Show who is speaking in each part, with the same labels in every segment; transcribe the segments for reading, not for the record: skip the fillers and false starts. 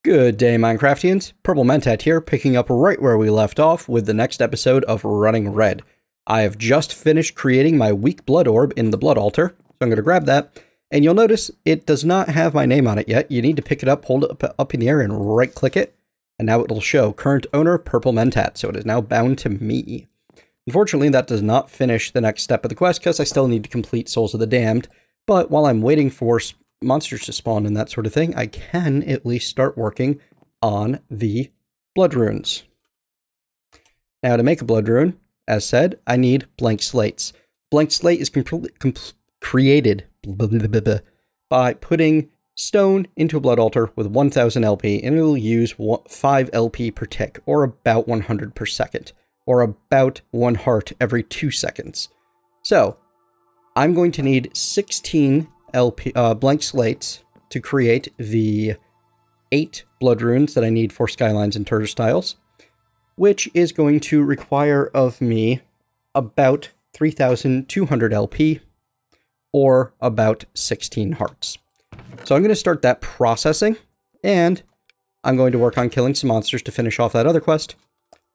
Speaker 1: Good day, Minecraftians. Purple Mentat here, picking up right where we left off with the next episode of Running Red. I have just finished creating my weak blood orb in the blood altar, so I'm going to grab that, and you'll notice it does not have my name on it yet. You need to pick it up, hold it up in the air, and right-click it, and now it'll show current owner Purple Mentat, so it is now bound to me. Unfortunately, that does not finish the next step of the quest, because I still need to complete Souls of the Damned, but while I'm waiting for monsters to spawn and that sort of thing, I can at least start working on the blood runes. Now, to make a blood rune, as said, I need blank slates. Blank slate is created by putting stone into a blood altar with 1000 LP, and it will use 5 LP per tick, or about 100 per second, or about 1 heart every 2 seconds. So, I'm going to need 16 blank slates to create the 8 blood runes that I need for skylines and turnstiles, which is going to require of me about 3,200 LP, or about 16 hearts. So I'm going to start that processing, and I'm going to work on killing some monsters to finish off that other quest.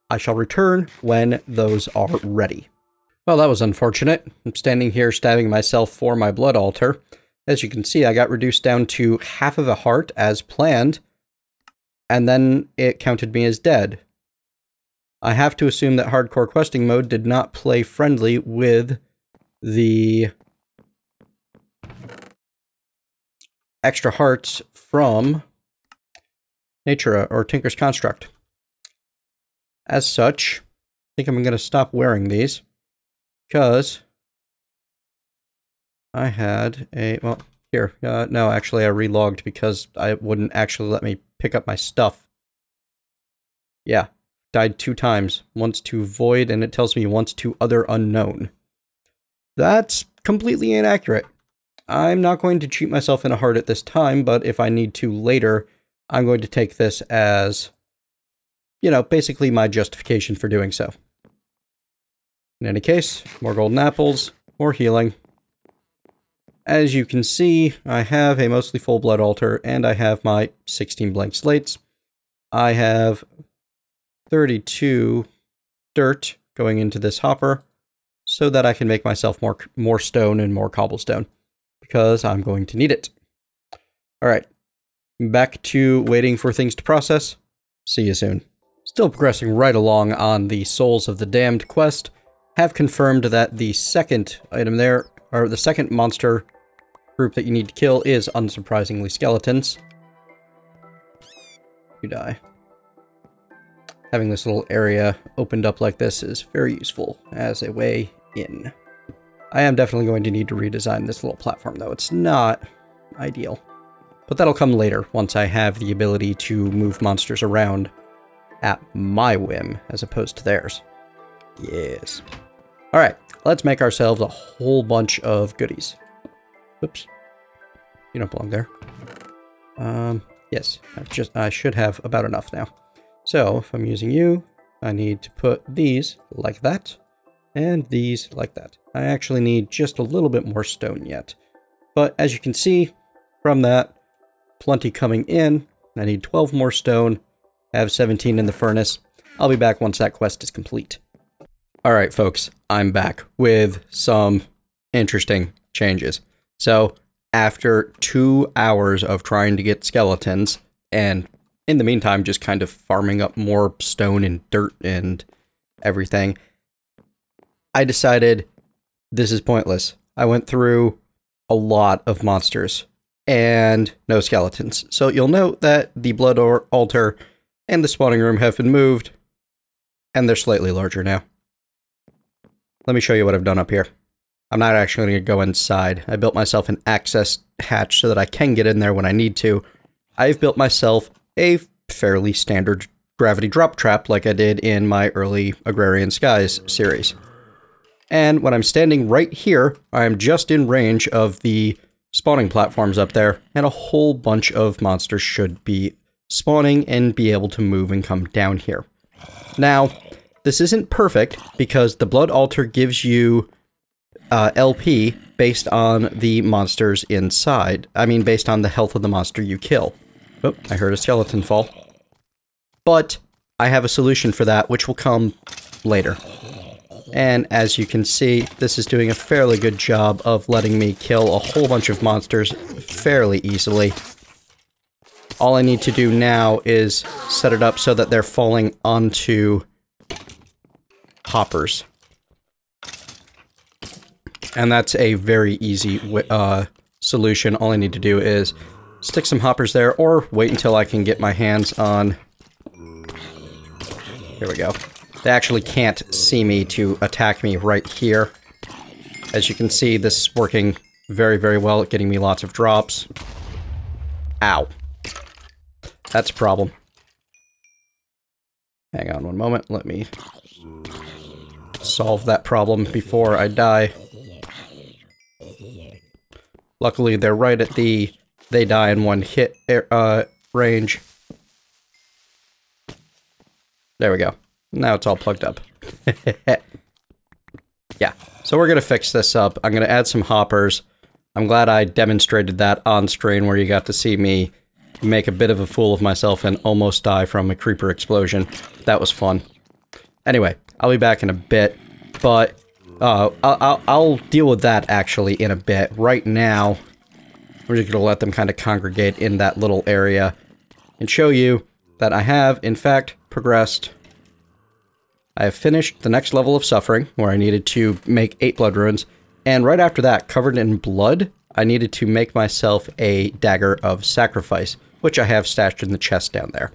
Speaker 1: I shall return when those are ready. Well, that was unfortunate. I'm standing here stabbing myself for my blood altar. As you can see, I got reduced down to half of a heart as planned, and then it counted me as dead. I have to assume that hardcore questing mode did not play friendly with the extra hearts from Nature or Tinker's Construct. As such, I think I'm going to stop wearing these, because I had a, well, here, no, actually I relogged because I wouldn't actually let me pick up my stuff. Yeah, died 2 times. Once to void, and it tells me once to other unknown. That's completely inaccurate. I'm not going to cheat myself in a heart at this time, but if I need to later, I'm going to take this as, you know, basically my justification for doing so. In any case, more golden apples, more healing. As you can see, I have a mostly full blood altar, and I have my 16 blank slates. I have 32 dirt going into this hopper, so that I can make myself more stone and more cobblestone, because I'm going to need it. Alright, back to waiting for things to process. See you soon. Still progressing right along on the Souls of the Damned quest. Have confirmed that the second item there, or the second monster group that you need to kill, is unsurprisingly skeletons. You die. Having this little area opened up like this is very useful as a way in. I am definitely going to need to redesign this little platform, though. It's not ideal. But that'll come later, once I have the ability to move monsters around at my whim, as opposed to theirs. Yes. Alright, let's make ourselves a whole bunch of goodies. Oops. You don't belong there. Yes, I should have about enough now. So, if I'm using you, I need to put these like that, and these like that. I actually need just a little bit more stone yet. But as you can see from that, plenty coming in. I need 12 more stone. I have 17 in the furnace. I'll be back once that quest is complete. Alright folks, I'm back with some interesting changes. So, after 2 hours of trying to get skeletons, and in the meantime just kind of farming up more stone and dirt and everything, I decided this is pointless. I went through a lot of monsters, and no skeletons. So you'll note that the blood altar and the spawning room have been moved, and they're slightly larger now. Let me show you what I've done up here. I'm not actually going to go inside. I built myself an access hatch so that I can get in there when I need to. I've built myself a fairly standard gravity drop trap like I did in my early Agrarian Skies series. And when I'm standing right here, I'm just in range of the spawning platforms up there, and a whole bunch of monsters should be spawning and be able to move and come down here. Now, this isn't perfect because the blood altar gives you LP based on the monsters inside. I mean, based on the health of the monster you kill. Oh, I heard a skeleton fall. But I have a solution for that, which will come later. And as you can see, this is doing a fairly good job of letting me kill a whole bunch of monsters fairly easily. All I need to do now is set it up so that they're falling onto hoppers. And that's a very easy solution. All I need to do is stick some hoppers there, or wait until I can get my hands on... Here we go. They actually can't see me to attack me right here. As you can see, this is working very, very well at getting me lots of drops. Ow. That's a problem. Hang on one moment. Let me solve that problem before I die. Luckily, they're right at the they die in one hit range. There we go. Now it's all plugged up. Yeah, so we're going to fix this up. I'm going to add some hoppers. I'm glad I demonstrated that on screen where you got to see me make a bit of a fool of myself and almost die from a creeper explosion. That was fun. Anyway, I'll be back in a bit, but I'll deal with that actually in a bit. Right now, we're just going to let them kind of congregate in that little area and show you that I have, in fact, progressed. I have finished the next level of suffering, where I needed to make 8 blood runes, and right after that, covered in blood, I needed to make myself a dagger of sacrifice, which I have stashed in the chest down there.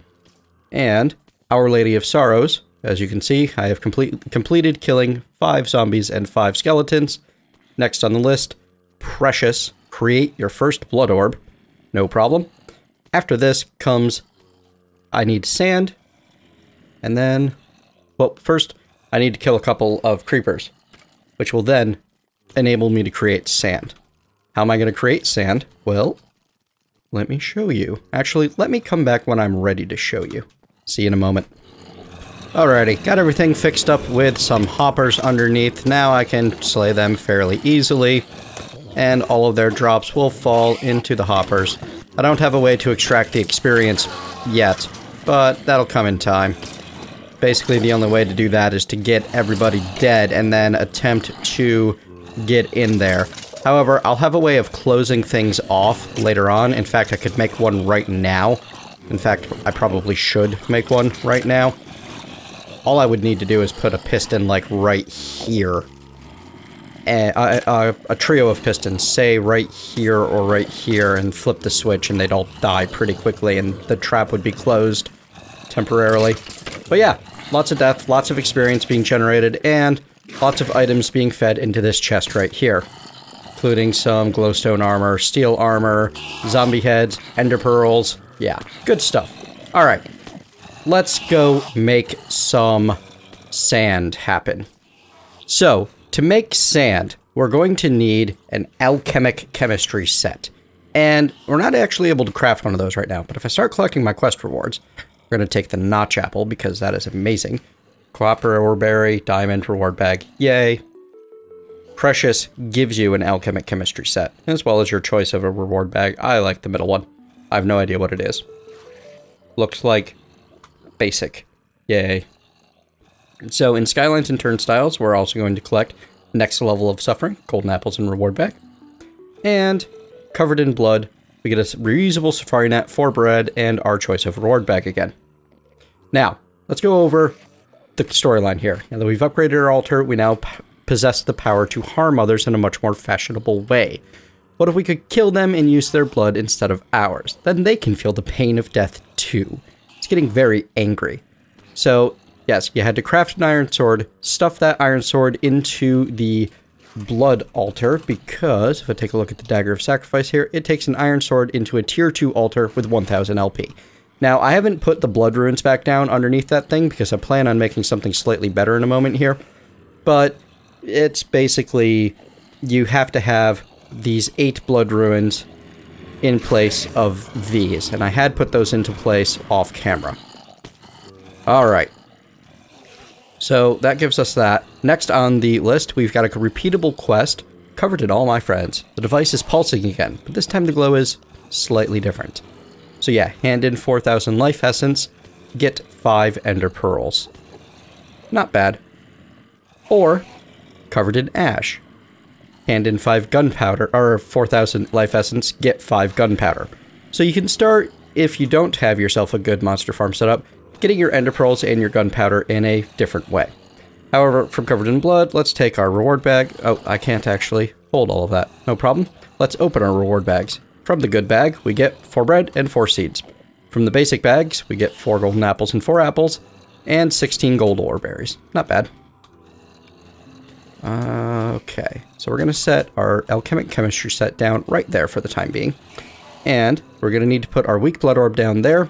Speaker 1: And Our Lady of Sorrows, as you can see, I have completed killing 5 zombies and 5 skeletons. Next on the list, Precious, create your first blood orb. No problem. After this comes, I need sand, and then... Well, first, I need to kill a couple of creepers, which will then enable me to create sand. How am I going to create sand? Well, let me show you. Actually, let me come back when I'm ready to show you. See you in a moment. Alrighty, got everything fixed up with some hoppers underneath. Now I can slay them fairly easily, and all of their drops will fall into the hoppers. I don't have a way to extract the experience yet, but that'll come in time. Basically, the only way to do that is to get everybody dead and then attempt to get in there. However, I'll have a way of closing things off later on. In fact, I could make one right now. In fact, I probably should make one right now. All I would need to do is put a piston, like, right here. A trio of pistons, say right here or right here, and flip the switch, and they'd all die pretty quickly, and the trap would be closed temporarily. But yeah, lots of death, lots of experience being generated, and lots of items being fed into this chest right here. Including some glowstone armor, steel armor, zombie heads, ender pearls. Yeah, good stuff. Alright, let's go make some sand happen. So, to make sand, we're going to need an alchemic chemistry set. And we're not actually able to craft one of those right now, but if I start collecting my quest rewards, we're going to take the notch apple, because that is amazing. Copper ore berry, diamond reward bag, yay. Precious gives you an alchemic chemistry set, as well as your choice of a reward bag. I like the middle one. I have no idea what it is. Looks like basic. Yay. So in Skylines and Turnstiles, we're also going to collect next level of suffering, golden apples and reward bag. And covered in blood, we get a reusable safari net, 4 bread, and our choice of reward bag again. Now, let's go over the storyline here. Now that we've upgraded our altar, we now possess the power to harm others in a much more fashionable way. What if we could kill them and use their blood instead of ours? Then they can feel the pain of death too. It's getting very angry. So, yes, you had to craft an iron sword, stuff that iron sword into the blood altar, because if I take a look at the dagger of sacrifice here, it takes an iron sword into a tier 2 altar with 1000 LP. Now, I haven't put the blood runes back down underneath that thing because I plan on making something slightly better in a moment here, but it's basically, you have to have these 8 blood runes in place of these, and I had put those into place off camera. Alright. So that gives us that. Next on the list, we've got a repeatable quest, covered in all my friends. The device is pulsing again, but this time the glow is slightly different. So yeah, hand in 4,000 life essence, get 5 ender pearls. Not bad. Or, covered in ash. Hand in 5 gunpowder, or 4,000 life essence, get 5 gunpowder. So you can start, if you don't have yourself a good monster farm set up, getting your ender pearls and your gunpowder in a different way. However, from covered in blood, let's take our reward bag. Oh, I can't actually hold all of that. No problem. Let's open our reward bags. From the good bag, we get 4 bread and 4 seeds. From the basic bags, we get 4 golden apples and 4 apples, and 16 gold ore berries. Not bad. Okay, so we're going to set our alchemic chemistry set down right there for the time being. And we're going to need to put our weak blood orb down there.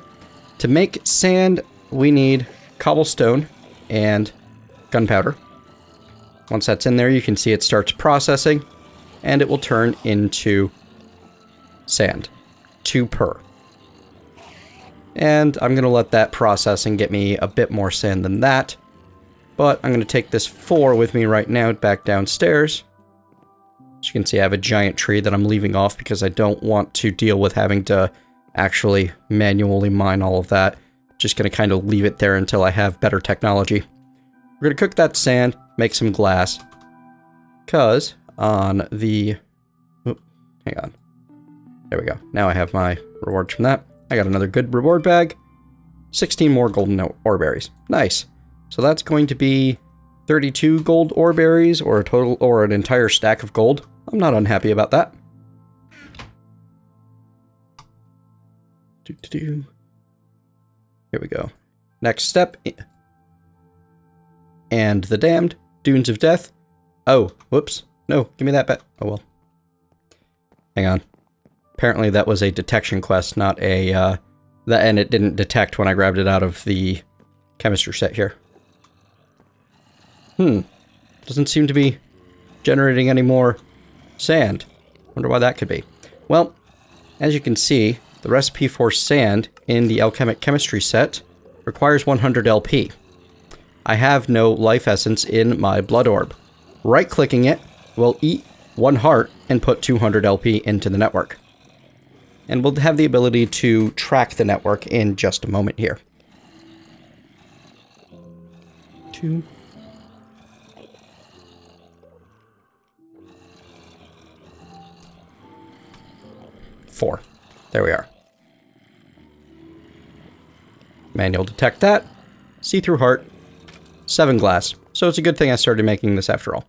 Speaker 1: To make sand, we need cobblestone and gunpowder. Once that's in there, you can see it starts processing, and it will turn into sand. 2 per. And I'm going to let that process and get me a bit more sand than that. But I'm going to take this 4 with me right now back downstairs. As you can see, I have a giant tree that I'm leaving off because I don't want to deal with having to actually manually mine all of that. Just going to kind of leave it there until I have better technology. We're going to cook that sand, make some glass. Because on the... Oop, hang on. There we go. Now I have my rewards from that. I got another good reward bag. 16 more golden ore berries. Nice. So that's going to be 32 gold ore berries, or a total, or an entire stack of gold. I'm not unhappy about that. Here we go. Next step. And the damned. Dunes of Death. Oh, whoops. No, give me that back. Oh well. Hang on. Apparently that was a detection quest, not a, and it didn't detect when I grabbed it out of the chemistry set here. Doesn't seem to be generating any more sand. Wonder why that could be. Well, as you can see, the recipe for sand in the alchemic chemistry set requires 100 LP. I have no life essence in my blood orb. Right-clicking it will eat 1 heart and put 200 LP into the network. And we'll have the ability to track the network in just a moment here. 2. 4. There we are. Manual detect that. See-through heart. 7 glass. So it's a good thing I started making this after all.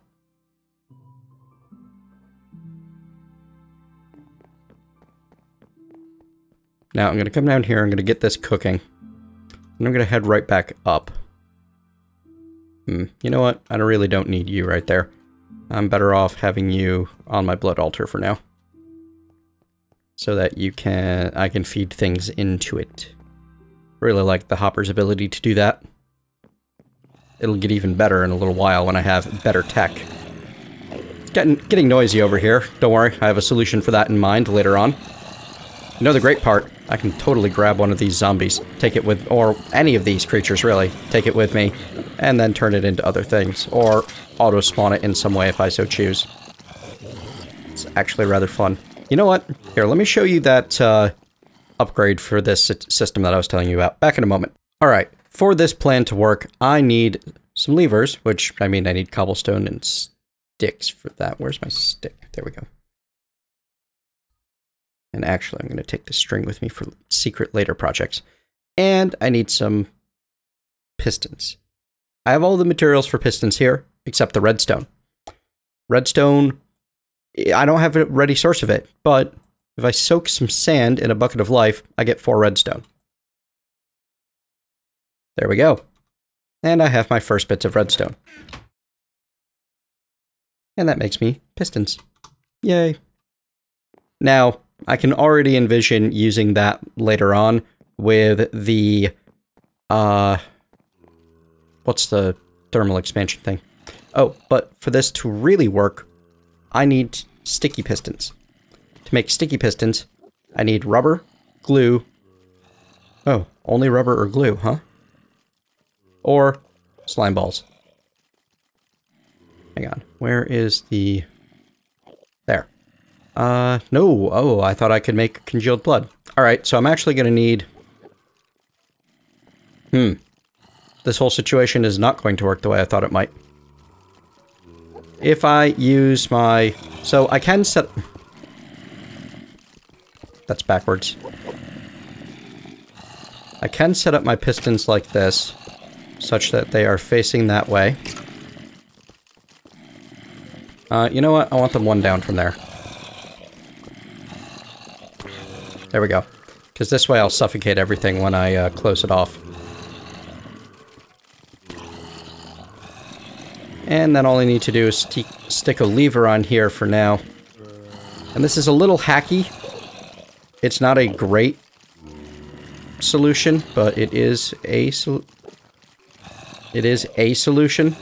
Speaker 1: Now I'm going to come down here, I'm going to get this cooking. And I'm going to head right back up. You know what? I really don't need you right there. I'm better off having you on my blood altar for now. So that I can feed things into it. Really like the hopper's ability to do that. It'll get even better in a little while when I have better tech. It's getting noisy over here. Don't worry, I have a solution for that in mind later on. You know the great part? I can totally grab one of these zombies, take it with, or any of these creatures really, take it with me, and then turn it into other things, or auto-spawn it in some way if I so choose. It's actually rather fun. You know what? Here, let me show you that upgrade for this system that I was telling you about back in a moment. Alright, for this plan to work, I need some levers, which, I mean, I need cobblestone and sticks for that. Where's my stick? There we go. And actually, I'm going to take the string with me for secret later projects. And I need some pistons. I have all the materials for pistons here, except the redstone. Redstone, I don't have a ready source of it, but if I soak some sand in a bucket of life, I get 4 redstone. There we go. And I have my first bits of redstone. And that makes me pistons. Yay. Now, I can already envision using that later on with the, what's the thermal expansion thing? Oh, but for this to really work, I need sticky pistons. To make sticky pistons, I need rubber, glue. Oh, only rubber or glue, huh? Or slime balls. Hang on, where is the... There. No, oh, I thought I could make congealed blood. Alright, so I'm actually going to need... This whole situation is not going to work the way I thought it might. If I use my... So I can set... That's backwards. I can set up my pistons like this, such that they are facing that way. You know what? I want them one down from there. There we go. Because this way I'll suffocate everything when I close it off. And then all I need to do is stick a lever on here for now. And this is a little hacky. It's not a great solution, but it is a solution.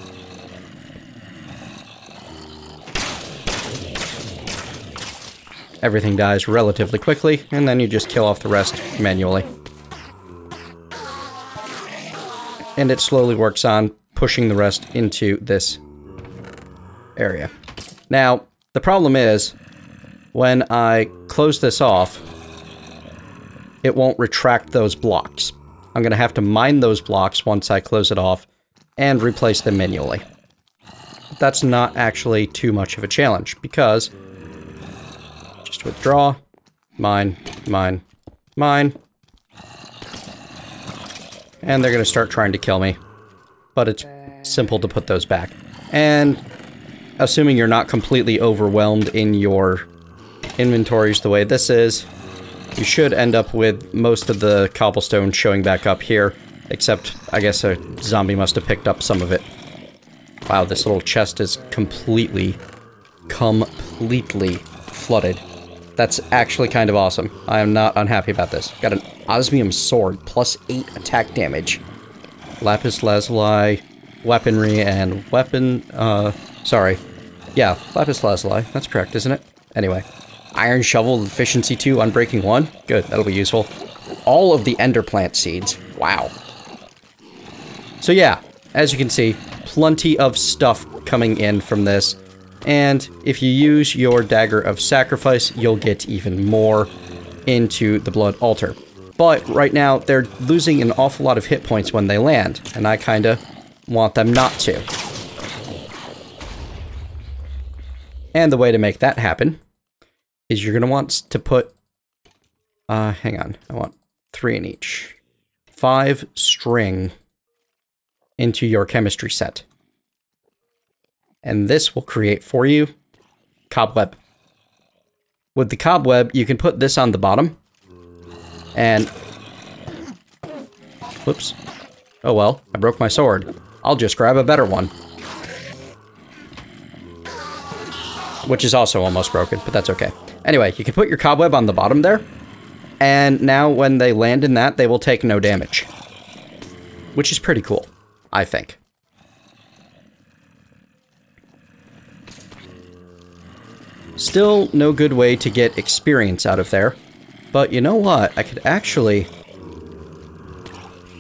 Speaker 1: Everything dies relatively quickly, and then you just kill off the rest manually. And it slowly works on pushing the rest into this area. Now, the problem is, when I close this off, it won't retract those blocks. I'm going to have to mine those blocks once I close it off and replace them manually. That's not actually too much of a challenge, because just withdraw, mine, mine, mine, and they're going to start trying to kill me. But it's simple to put those back. And assuming you're not completely overwhelmed in your inventories the way this is, you should end up with most of the cobblestone showing back up here, except I guess a zombie must have picked up some of it. Wow, this little chest is completely flooded. That's actually kind of awesome. I am not unhappy about this. Got an osmium sword, plus 8 attack damage. Lapis lazuli, weaponry, and weapon, sorry. Yeah, lapis lazuli. That's correct, isn't it? Anyway. Iron shovel, efficiency 2, unbreaking 1. Good, that'll be useful. All of the ender plant seeds. Wow. So yeah, as you can see, plenty of stuff coming in from this. And if you use your dagger of sacrifice, you'll get even more into the blood altar. But right now, they're losing an awful lot of hit points when they land, and I kinda want them not to. And the way to make that happen is you're gonna want to put, hang on, I want 3 in each. 5 string into your chemistry set. And this will create for you cobweb. With the cobweb, you can put this on the bottom. And... whoops. Oh well, I broke my sword. I'll just grab a better one. Which is also almost broken, but that's okay. Anyway, you can put your cobweb on the bottom there. And now when they land in that, they will take no damage. Which is pretty cool, I think. Still no good way to get experience out of there. But you know what? I could actually...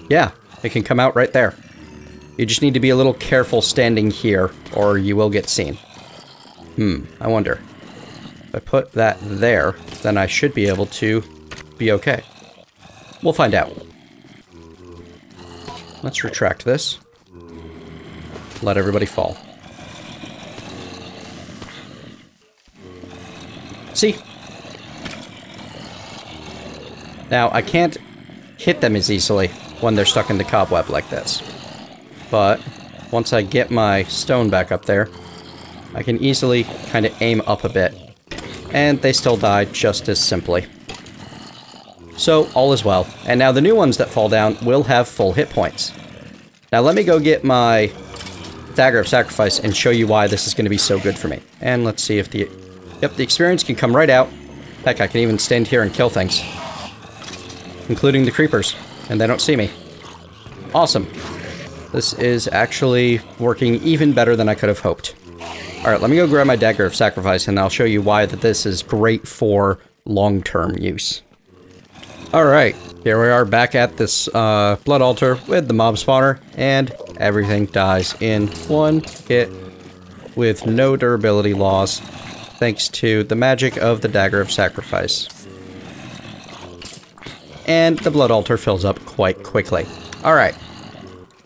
Speaker 1: yeah, it can come out right there. You just need to be a little careful standing here, or you will get seen. I wonder. If I put that there, then I should be able to be okay. We'll find out. Let's retract this. Let everybody fall. See? Now, I can't hit them as easily when they're stuck in the cobweb like this. But once I get my stone back up there, I can easily kind of aim up a bit. And they still die just as simply. So, all is well. And now the new ones that fall down will have full hit points. Now let me go get my dagger of sacrifice and show you why this is going to be so good for me. And let's see if the... yep, the experience can come right out. Heck, I can even stand here and kill things. Including the creepers. And they don't see me. Awesome. This is actually working even better than I could have hoped. Alright, let me go grab my dagger of sacrifice and I'll show you why that this is great for long-term use. Alright, here we are back at this blood altar with the mob spawner, and everything dies in one hit with no durability loss, thanks to the magic of the dagger of sacrifice. and the blood altar fills up quite quickly. Alright,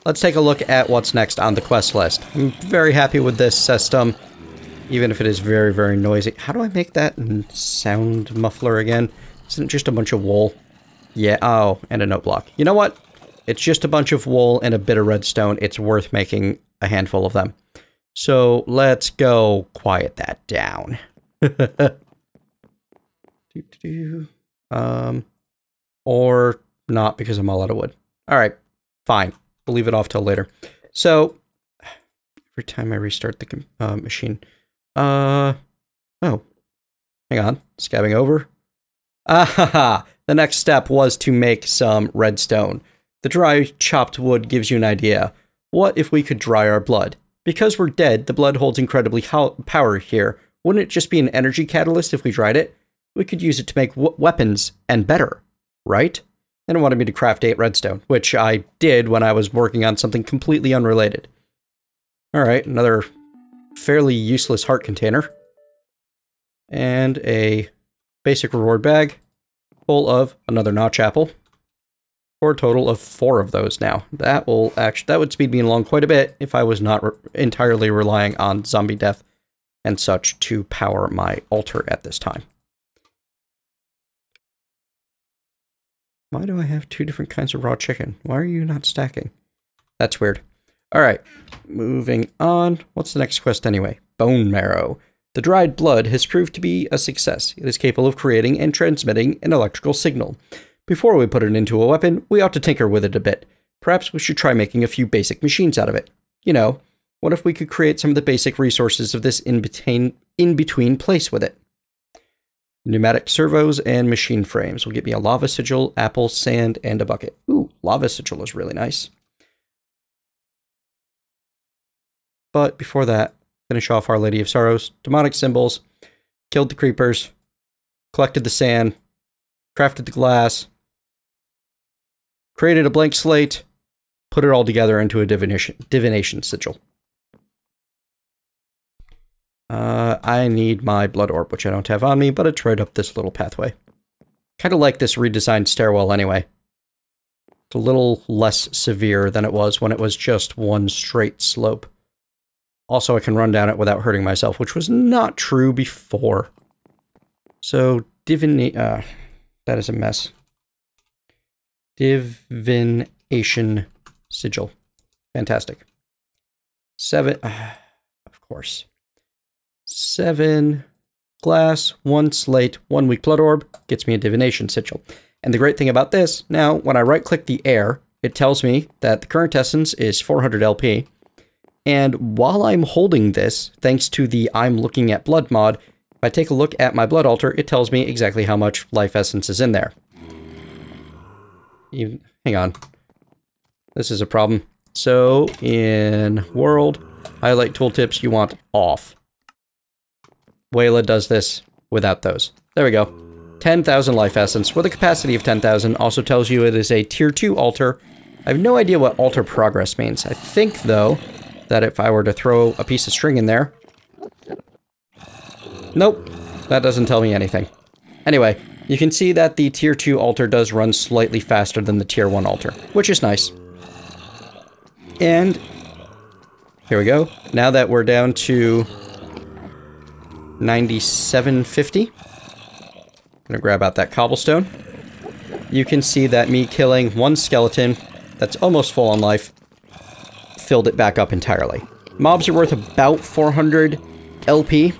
Speaker 1: let's take a look at what's next on the quest list. I'm very happy with this system, even if it is very, very noisy. How do I make that sound muffler again? Isn't it just a bunch of wool? Yeah, oh, and a note block. You know what? It's just a bunch of wool and a bit of redstone. It's worth making a handful of them. So let's go quiet that down. Or not, because I'm all out of wood. Alright, fine. We'll leave it off till later. So, every time I restart the machine. Oh. Hang on. Scabbing over. Ah, the next step was to make some redstone. The dry chopped wood gives you an idea. What if we could dry our blood? Because we're dead, the blood holds incredibly power here. Wouldn't it just be an energy catalyst if we dried it? We could use it to make weapons, and better, right? And it wanted me to craft 8 redstone, which I did when I was working on something completely unrelated. Alright, another fairly useless heart container. And a basic reward bag full of another notch apple. For a total of 4 of those now. That would speed me along quite a bit if I was not entirely relying on zombie death and such to power my altar at this time. Why do I have 2 different kinds of raw chicken? Why are you not stacking? That's weird. Alright, moving on. What's the next quest anyway? Bone marrow. The dried blood has proved to be a success. It is capable of creating and transmitting an electrical signal. Before we put it into a weapon, we ought to tinker with it a bit. Perhaps we should try making a few basic machines out of it. You know, what if we could create some of the basic resources of this in-between place with it? Pneumatic servos and machine frames will get me a lava sigil, apple, sand, and a bucket. Ooh, lava sigil is really nice. But before that, finish off Our Lady of Sorrows, demonic symbols, killed the creepers, collected the sand, crafted the glass, created a blank slate, put it all together into a divination sigil. I need my blood orb, which I don't have on me, but it's right up this little pathway. Kind of like this redesigned stairwell anyway. It's a little less severe than it was when it was just one straight slope. Also, I can run down it without hurting myself, which was not true before. So, that is a mess. Divination sigil. Fantastic. 7, of course. 7 glass, 1 slate, 1 weak blood orb gets me a divination sigil. And the great thing about this, now when I right click the air, it tells me that the current essence is 400 LP. And while I'm holding this, thanks to the I'm looking at blood mod, if I take a look at my blood altar, it tells me exactly how much life essence is in there. Hang on. This is a problem. So, in world, highlight tooltips, you want off. Wayla does this without those. There we go. 10,000 life essence with a capacity of 10,000. Also tells you it is a tier 2 altar. I have no idea what altar progress means. I think, though, that if I were to throw a piece of string in there... Nope. That doesn't tell me anything. Anyway, you can see that the tier 2 altar does run slightly faster than the tier 1 altar, which is nice. And here we go. Now that we're down to 9750, I'm gonna grab out that cobblestone. You can see that me killing 1 skeleton that's almost full on life filled it back up entirely. Mobs are worth about 400 LP.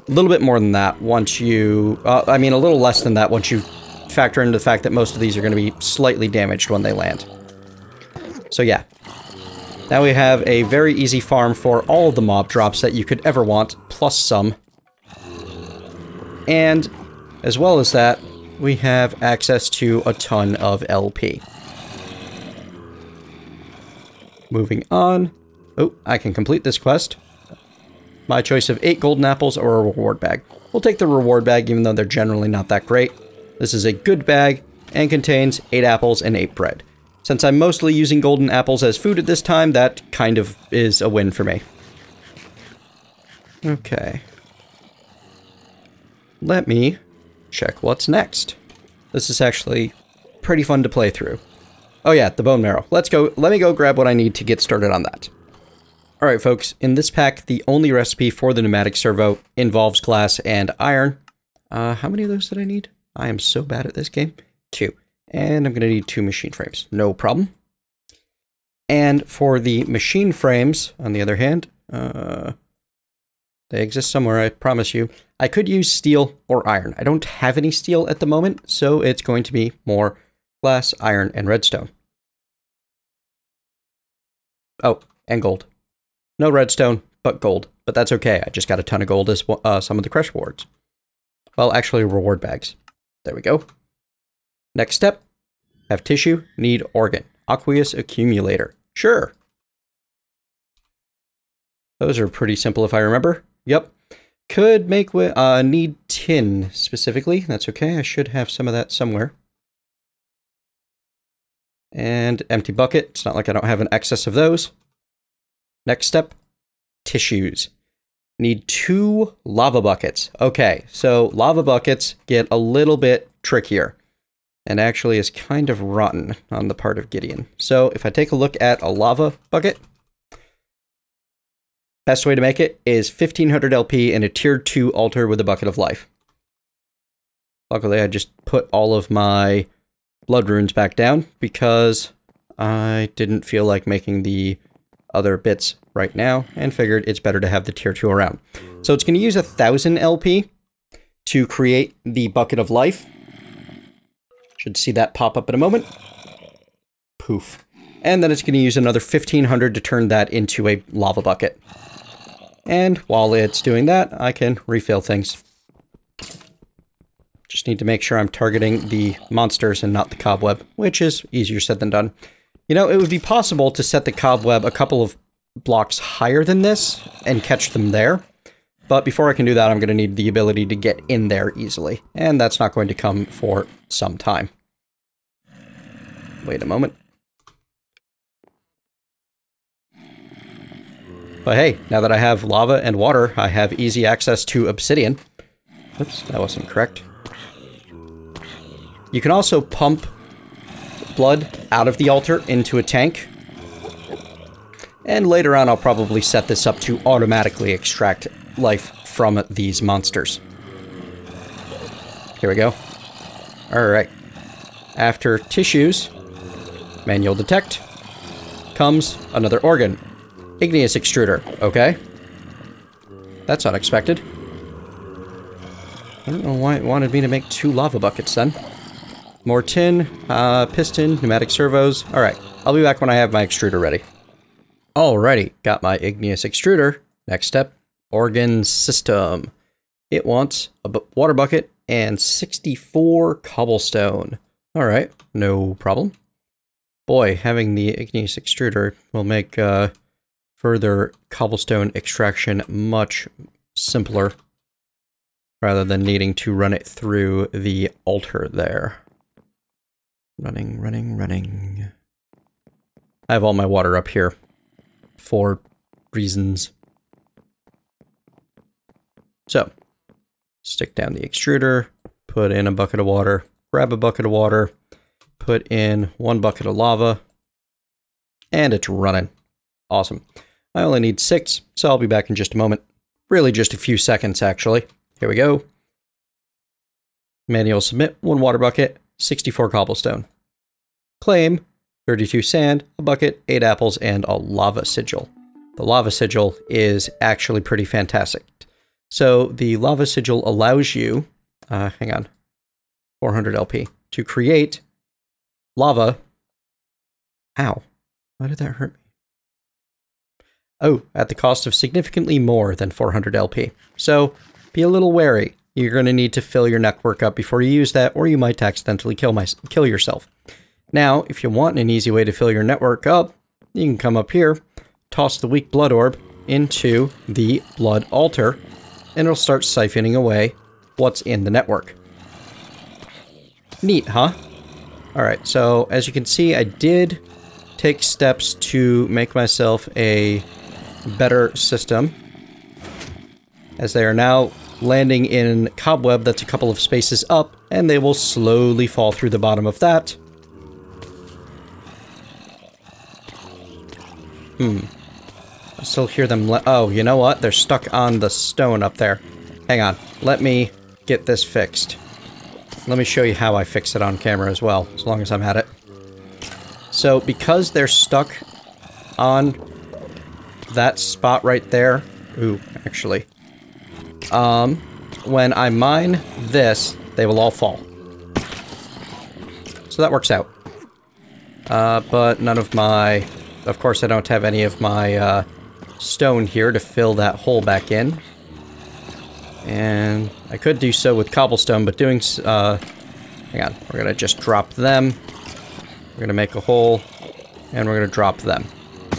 Speaker 1: A little bit more than that once you... I mean, a little less than that once you factor into the fact that most of these are going to be slightly damaged when they land. So yeah. Now we have a very easy farm for all of the mob drops that you could ever want, plus some. And, as well as that, we have access to a ton of LP. Moving on. Oh, I can complete this quest. My choice of 8 golden apples or a reward bag. We'll take the reward bag, even though they're generally not that great. This is a good bag, and contains 8 apples and 8 bread. Since I'm mostly using golden apples as food at this time, that kind of is a win for me. Okay. Let me check what's next. This is actually pretty fun to play through. Oh yeah, the bone marrow. Let's go. Let me go grab what I need to get started on that. All right, folks. In this pack, the only recipe for the pneumatic servo involves glass and iron. How many of those did I need? I am so bad at this game. 2. And I'm going to need 2 machine frames. No problem. And for the machine frames, on the other hand, they exist somewhere, I promise you. I could use steel or iron. I don't have any steel at the moment, so it's going to be more glass, iron, and redstone. Oh, and gold. No redstone, but gold. But that's okay. I just got a ton of gold as some of the crush rewards. Well, actually, reward bags. There we go. Next step. Have tissue, need organ. Aqueous accumulator. Sure. Those are pretty simple if I remember. Yep. Could make need tin specifically. That's okay. I should have some of that somewhere. And empty bucket. It's not like I don't have an excess of those. Next step. Tissues. Need 2 lava buckets. Okay, so lava buckets get a little bit trickier. And actually is kind of rotten on the part of Gideon. So if I take a look at a lava bucket, best way to make it is 1500 LP in a tier 2 altar with a bucket of life. Luckily, I just put all of my blood runes back down because I didn't feel like making the other bits right now and figured it's better to have the tier 2 around. So it's going to use 1000 LP to create the bucket of life. Should see that pop up in a moment. Poof. And then it's going to use another 1500 to turn that into a lava bucket. And while it's doing that, I can refill things. Just need to make sure I'm targeting the monsters and not the cobweb, which is easier said than done. You know, it would be possible to set the cobweb a couple of blocks higher than this and catch them there. But before I can do that, I'm going to need the ability to get in there easily. And that's not going to come for some time. Wait a moment. But hey, now that I have lava and water, I have easy access to obsidian. Oops, that wasn't correct. You can also pump blood out of the altar into a tank. And later on, I'll probably set this up to automatically extract life from these monsters. Here we go. Alright. After tissues, manual detect, comes another organ. Igneous extruder. Okay. That's unexpected. I don't know why it wanted me to make 2 lava buckets then. More tin, piston, pneumatic servos. Alright, I'll be back when I have my extruder ready. Alrighty, got my igneous extruder. Next step, organ system. It wants a water bucket and 64 cobblestone. Alright, no problem. Boy, having the igneous extruder will make further cobblestone extraction much simpler, rather than needing to run it through the altar there. Running, running, running. I have all my water up here for reasons. So, stick down the extruder, put in a bucket of water, grab a bucket of water, put in 1 bucket of lava, and it's running. Awesome. I only need 6, so I'll be back in just a moment. Really just a few seconds, actually. Here we go. Manual submit, 1 water bucket, 64 cobblestone. Claim, 32 sand, a bucket, 8 apples, and a lava sigil. The lava sigil is actually pretty fantastic. So the lava sigil allows you, hang on, 400 LP, to create lava. Ow, why did that hurt me? Oh, at the cost of significantly more than 400 LP. So be a little wary. You're going to need to fill your network up before you use that, or you might accidentally kill yourself. Now, if you want an easy way to fill your network up, you can come up here, toss the weak blood orb into the blood altar, and it'll start siphoning away what's in the network. Neat, huh? Alright, so as you can see, I did take steps to make myself a better system, as they are now landing in Cobweb that's a couple of spaces up, and they will slowly fall through the bottom of that I still hear them oh, you know what? They're stuck on the stone up there. Hang on. Let me get this fixed. Let me show you how I fix it on camera as well, as long as I'm at it. So, because they're stuck on that spot right there... Ooh, actually. When I mine this, they will all fall. So that works out. But none of my... Of course, I don't have any of my, stone here to fill that hole back in. And I could do so with cobblestone, but doing... hang on. We're gonna just drop them. We're gonna make a hole. And we're gonna drop them.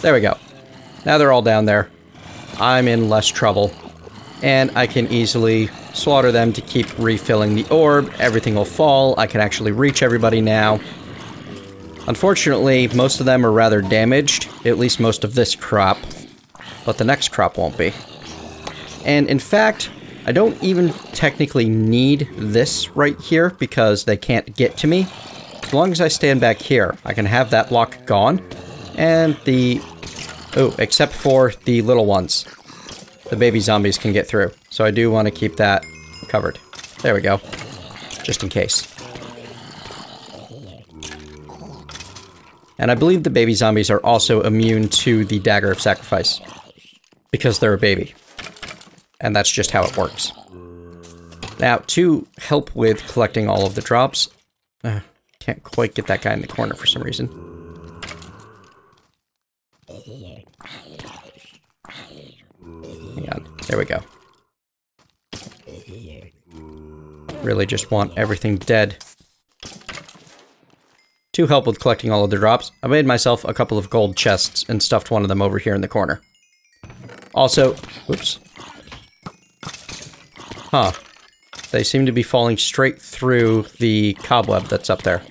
Speaker 1: There we go. Now they're all down there. I'm in less trouble. And I can easily slaughter them to keep refilling the orb. Everything will fall. I can actually reach everybody now. Unfortunately, most of them are rather damaged. At least most of this crop. But the next crop won't be. And in fact, I don't even technically need this right here because they can't get to me. As long as I stand back here, I can have that block gone. And the... Oh, except for the little ones. The baby zombies can get through. So I do want to keep that covered. There we go. Just in case. And I believe the baby zombies are also immune to the Dagger of Sacrifice. Because they're a baby. And that's just how it works. Now, to help with collecting all of the drops... can't quite get that guy in the corner for some reason. Hang on. There we go. Really just want everything dead. To help with collecting all of the drops, I made myself a couple of gold chests and stuffed one of them over here in the corner. Also, whoops. Huh. They seem to be falling straight through the cobweb that's up there.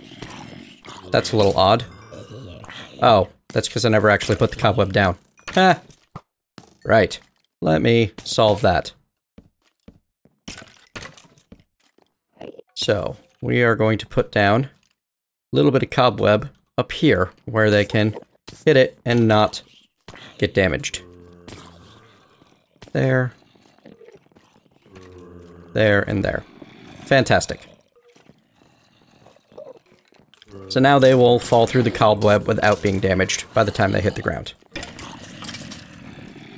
Speaker 1: That's a little odd. Oh, that's because I never actually put the cobweb down. Ha! Right. Let me solve that. So, we are going to put down a little bit of cobweb up here where they can hit it and not get damaged. There. There and there. Fantastic. So now they will fall through the cobweb without being damaged by the time they hit the ground.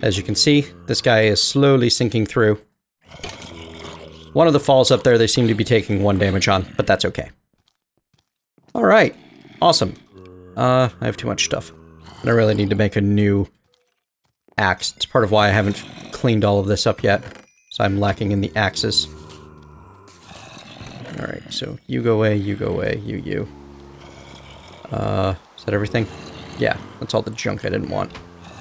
Speaker 1: As you can see, this guy is slowly sinking through. One of the falls up there they seem to be taking 1 damage on, but that's okay. Alright. Awesome. I have too much stuff. And I really need to make a new axe. It's part of why I haven't cleaned all of this up yet. So I'm lacking in the axes. Alright, so you go away, you you. Is that everything? Yeah, that's all the junk I didn't want.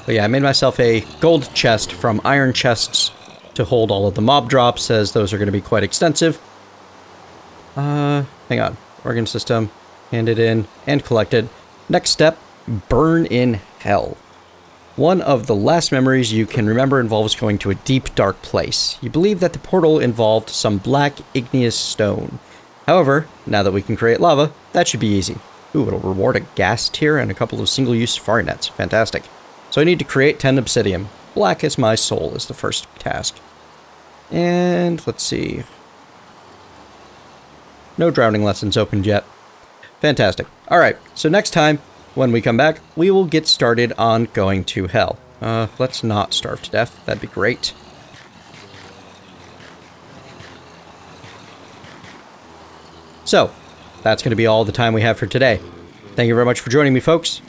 Speaker 1: But yeah, I made myself a gold chest from iron chests to hold all of the mob drops, as those are going to be quite extensive. Hang on. Organ system. Handed in and collected. Next step, burn in hell. One of the last memories you can remember involves going to a deep, dark place. You believe that the portal involved some black igneous stone. However, now that we can create lava, that should be easy. Ooh, it'll reward a gas tier and a couple of single-use safari nets. Fantastic. So I need to create 10 obsidian. Black as my soul is the first task. And let's see. No drowning lessons opened yet. Fantastic. Alright, so next time, when we come back, we will get started on going to hell. Let's not starve to death. That'd be great. So, that's going to be all the time we have for today. Thank you very much for joining me, folks.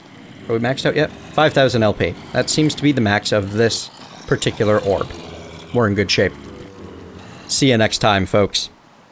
Speaker 1: Are we maxed out yet? 5,000 LP. That seems to be the max of this particular orb. We're in good shape. See you next time, folks.